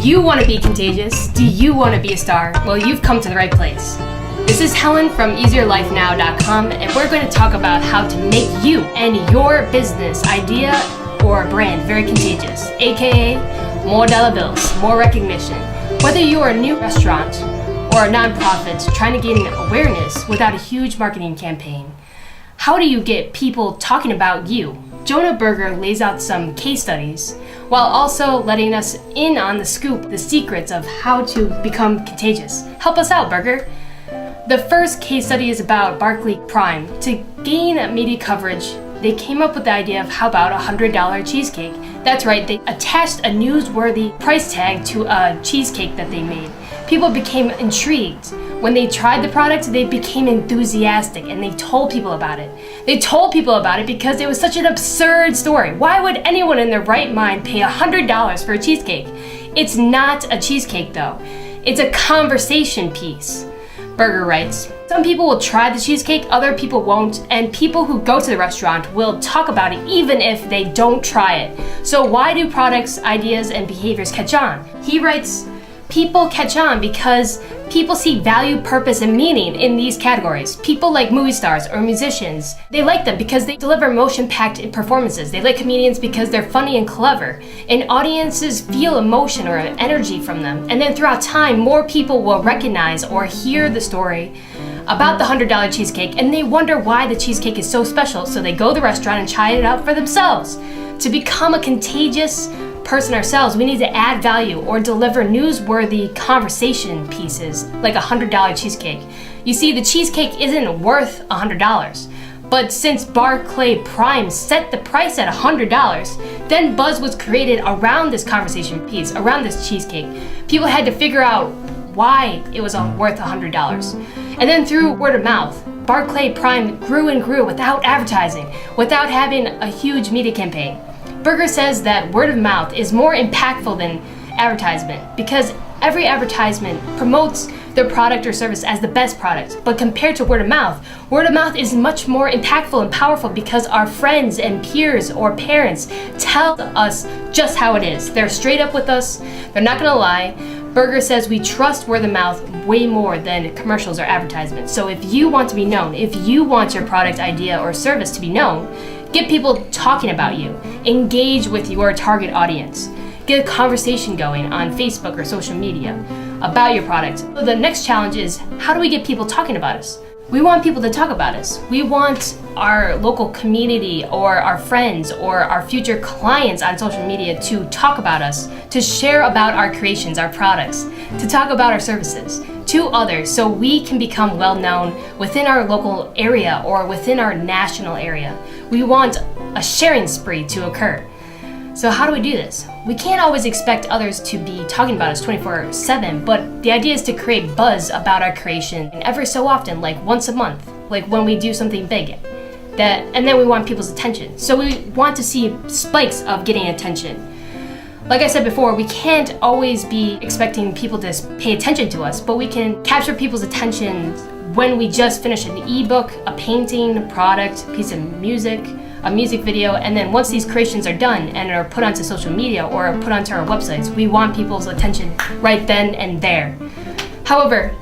you want to be contagious? Do you want to be a star? Well, you've come to the right place. This is Helen from EasierLifeNow.com, and we're going to talk about how to make you and your business idea or brand very contagious, aka more dollar bills, more recognition. Whether you are a new restaurant or a nonprofit trying to gain awareness without a huge marketing campaign, how do you get people talking about you? Jonah Berger lays out some case studies while also letting us in on the scoop, the secrets of how to become contagious. Help us out, Berger. The first case study is about Barclay Prime. To gain media coverage, they came up with the idea of how about a $100 cheesecake. That's right, they attached a newsworthy price tag to a cheesecake that they made. People became intrigued. When they tried the product, they became enthusiastic and they told people about it. They told people about it because it was such an absurd story. Why would anyone in their right mind pay $100 for a cheesecake? It's not a cheesecake though. It's a conversation piece. Berger writes, some people will try the cheesecake, other people won't, and people who go to the restaurant will talk about it even if they don't try it. So why do products, ideas, and behaviors catch on? He writes, people catch on because people see value, purpose, and meaning in these categories. People like movie stars or musicians. They like them because they deliver emotion-packed performances. They like comedians because they're funny and clever. And audiences feel emotion or energy from them. And then throughout time, more people will recognize or hear the story about the $100 cheesecake, and they wonder why the cheesecake is so special. So they go to the restaurant and try it out for themselves. To become a contagious person ourselves, we need to add value or deliver newsworthy conversation pieces like a $100 cheesecake. You see, the cheesecake isn't worth $100, but since Barclay Prime set the price at $100, then buzz was created around this conversation piece, around this cheesecake. People had to figure out why it was worth $100. And then through word of mouth, Barclay Prime grew and grew without advertising, without having a huge media campaign. Berger says that word of mouth is more impactful than advertisement because every advertisement promotes their product or service as the best product. But compared to word of mouth is much more impactful and powerful because our friends and peers or parents tell us just how it is. They're straight up with us. They're not gonna lie. Berger says we trust word of mouth way more than commercials or advertisements. So if you want to be known, if you want your product, idea, or service to be known, get people talking about you. Engage with your target audience. Get a conversation going on Facebook or social media about your product. So the next challenge is, how do we get people talking about us? We want people to talk about us. We want our local community or our friends or our future clients on social media to talk about us, to share about our creations, our products, to talk about our services to others so we can become well known within our local area or within our national area. We want a sharing spree to occur. So how do we do this? We can't always expect others to be talking about us 24/7, but the idea is to create buzz about our creation every so often, like once a month, like when we do something big. And then we want people's attention. So we want to see spikes of getting attention. Like I said before, we can't always be expecting people to pay attention to us, but we can capture people's attention when we just finish an ebook, a painting, a product, a piece of music, a music video, and then once these creations are done and are put onto social media or put onto our websites, we want people's attention right then and there. However,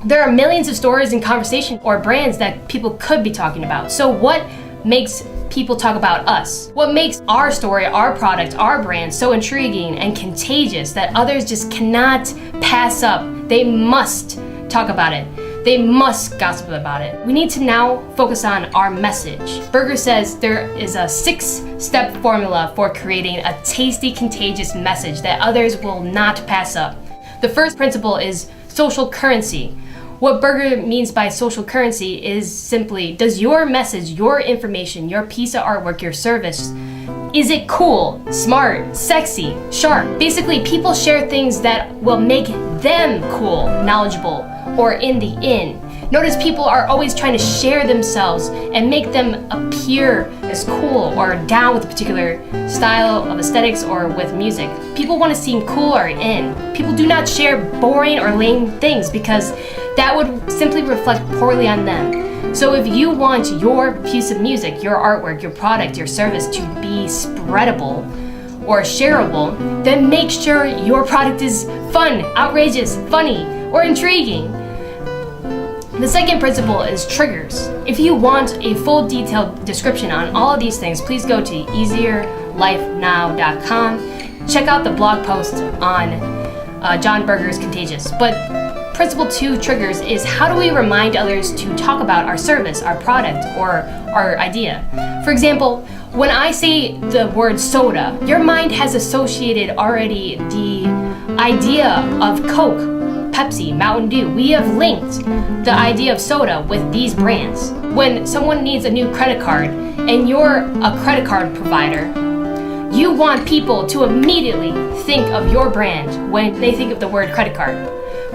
there are millions of stories and conversation or brands that people could be talking about. So what makes people talk about us? What makes our story, our product, our brand so intriguing and contagious that others just cannot pass up? They must talk about it. They must gossip about it. We need to now focus on our message. Berger says there is a 6-step formula for creating a tasty, contagious message that others will not pass up. The first principle is social currency. What Berger means by social currency is simply, does your message, your information, your piece of artwork, your service, is it cool, smart, sexy, sharp? Basically, people share things that will make them cool, knowledgeable, or in the in. Notice people are always trying to share themselves and make them appear as cool or down with a particular style of aesthetics or with music. People want to seem cool or in. People do not share boring or lame things because that would simply reflect poorly on them. So if you want your piece of music, your artwork, your product, your service to be spreadable, or shareable, then make sure your product is fun, outrageous, funny, or intriguing. The second principle is triggers. If you want a full detailed description on all of these things, please go to easierlifenow.com. Check out the blog post on John Berger's Contagious. But principle 2, triggers, is how do we remind others to talk about our service, our product, or our idea? For example, when I say the word soda, your mind has associated already the idea of Coke, Pepsi, Mountain Dew. We have linked the idea of soda with these brands. When someone needs a new credit card and you're a credit card provider, you want people to immediately think of your brand when they think of the word credit card.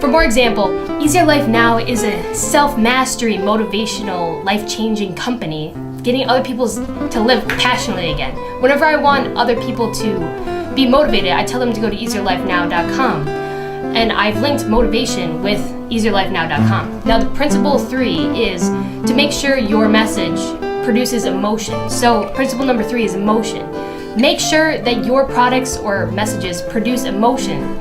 For more example, Easier Life Now is a self-mastery, motivational, life-changing company, getting other people to live passionately again. Whenever I want other people to be motivated, I tell them to go to easierlifenow.com. And I've linked motivation with easierlifenow.com. Now, the principle 3 is to make sure your message produces emotion. So principle number 3 is emotion. Make sure that your products or messages produce emotion,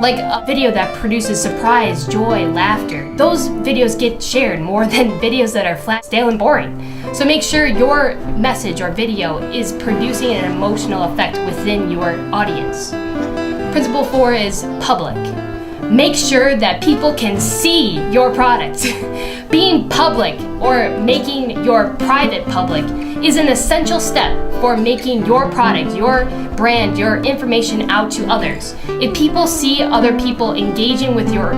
like a video that produces surprise, joy, laughter. Those videos get shared more than videos that are flat, stale, and boring. So make sure your message or video is producing an emotional effect within your audience. Principle 4 is public. Make sure that people can see your product. Being public or making your private public is an essential step for making your product, your brand, your information out to others. If people see other people engaging with your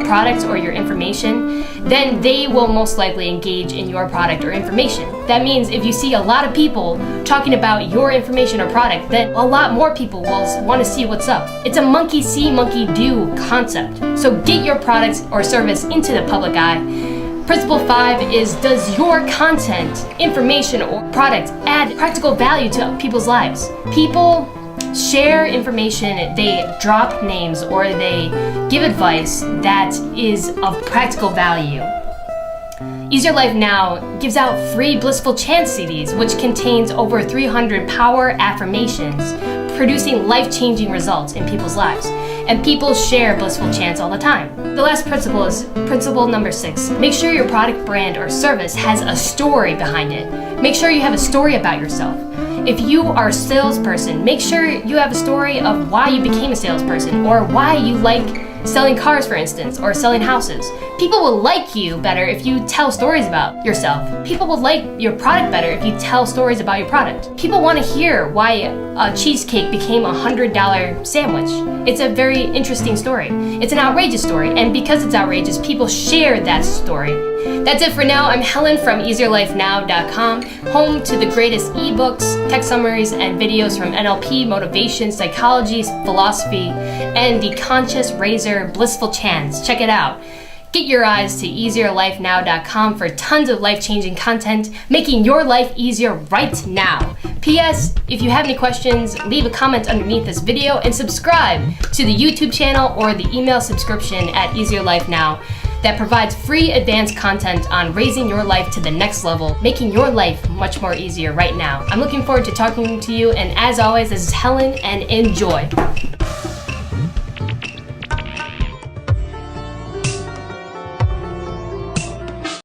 product or your information, then they will most likely engage in your product or information. That means if you see a lot of people talking about your information or product, then a lot more people will want to see what's up. It's a monkey see, monkey do concept. So get your product or service into the public eye. Principle 5 is, does your content, information, or product add practical value to people's lives? People share information, they drop names, or they give advice that is of practical value. Easier Life Now gives out free Blissful Chance CDs, which contains over 300 power affirmations, producing life-changing results in people's lives. And people share Blissful Chance all the time. The last principle is principle number 6. Make sure your product, brand, or service has a story behind it. Make sure you have a story about yourself. If you are a salesperson, make sure you have a story of why you became a salesperson, or why you like selling cars, for instance, or selling houses. People will like you better if you tell stories about yourself. People will like your product better if you tell stories about your product. People want to hear why a cheesecake became a $100 sandwich. It's a very interesting story. It's an outrageous story, and because it's outrageous, people share that story. That's it for now. I'm Helen from easierlifenow.com, home to the greatest ebooks, text summaries, and videos from NLP, motivation, psychology, philosophy, and the Conscious Razor Blissful Chance. Check it out. Get your eyes to easierlifenow.com for tons of life-changing content, making your life easier right now. P.S. If you have any questions, leave a comment underneath this video and subscribe to the YouTube channel or the email subscription at Easier Life Now that provides free advanced content on raising your life to the next level, making your life much more easier right now. I'm looking forward to talking to you, and as always, this is Helen, and enjoy.